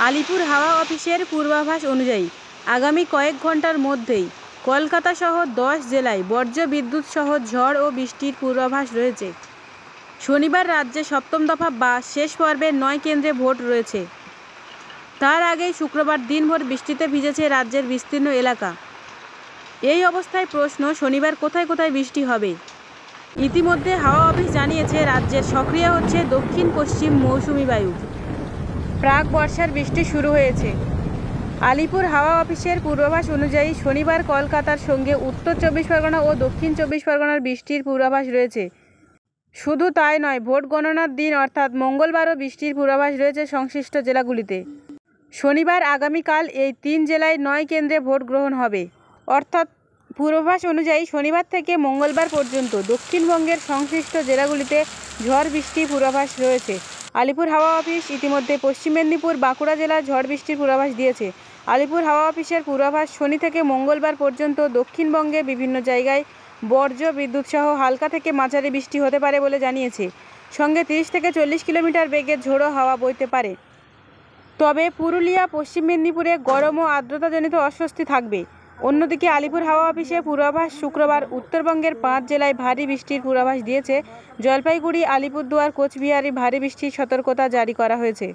আলিপুর হাওয়া অফিসের পূর্বাভাস অনুযায়ী আগামী কয়েক ঘন্টার মধ্যেই কলকাতা সহ 10 জেলায় বজ্র বিদ্যুৎ সহ ঝড় ও বৃষ্টির পূর্বাভাস রয়েছে। শনিবার রাজ্যে সপ্তম দফা বা শেষ পর্বের 9 কেন্দ্রে ভোট রয়েছে। তার আগেই শুক্রবার দিনভর বৃষ্টিতে ভিজেছে রাজ্যের বিস্তীর্ণ এলাকা। এই অবস্থায় প্রশ্ন, শনিবার কোথায় কোথায় বৃষ্টি হবে? ইতিমধ্যে হাওয়া অফিস জানিয়েছে রাজ্যের সক্রিয় হচ্ছে দক্ষিণ পশ্চিম মৌসুমি বায়ু। প্রাক বর্ষার বৃষ্টি শুরু হয়েছে। আলিপুর হাওয়া অফিসের পূর্বাভাস অনুযায়ী শনিবার কলকাতার সঙ্গে উত্তর 24 পরগনা ও দক্ষিণ 24 পরগনার বৃষ্টির পূর্বাভাস রয়েছে। শুধু তাই নয়, ভোট গণনার দিন অর্থাৎ মঙ্গলবারও বৃষ্টির পূর্বাভাস রয়েছে সংশ্লিষ্ট জেলাগুলিতে। শনিবার আগামীকাল এই 3 জেলায় 9 কেন্দ্রে ভোট গ্রহণ হবে। অর্থাৎ পূর্বাভাস অনুযায়ী শনিবার থেকে মঙ্গলবার পর্যন্ত দক্ষিণবঙ্গের সংশ্লিষ্ট জেলাগুলিতে ঝড় বৃষ্টির পূর্বাভাস রয়েছে। আলিপুর হাওয়া অফিস ইতিমধ্যে পশ্চিম মেদিনীপুর, বাঁকুড়া জেলার ঝড় বৃষ্টির পূর্বাভাস দিয়েছে। আলিপুর হাওয়া অফিসের পূর্বাভাস শনি থেকে মঙ্গলবার পর্যন্ত দক্ষিণবঙ্গে বিভিন্ন জায়গায় বজ্র বিদ্যুৎ সহ হালকা থেকে মাঝারি বৃষ্টি হতে পারে বলে জানিয়েছে। সঙ্গে 30 থেকে 40 কিলোমিটার বেগে ঝোড়ো হাওয়া বইতে পারে। তবে পুরুলিয়া, পশ্চিম মেদিনীপুরে গরম ও আর্দ্রতাজনিত অস্বস্তি থাকবে। অন্যদিকে আলিপুর হাওয়া অফিসের পূর্বাভাস শুক্রবার উত্তরবঙ্গের 5 জেলায় ভারী বৃষ্টির পূর্বাভাস দিয়েছে। জলপাইগুড়ি, আলিপুরদুয়ার, কোচবিহারে ভারী বৃষ্টির সতর্কতা জারি করা হয়েছে।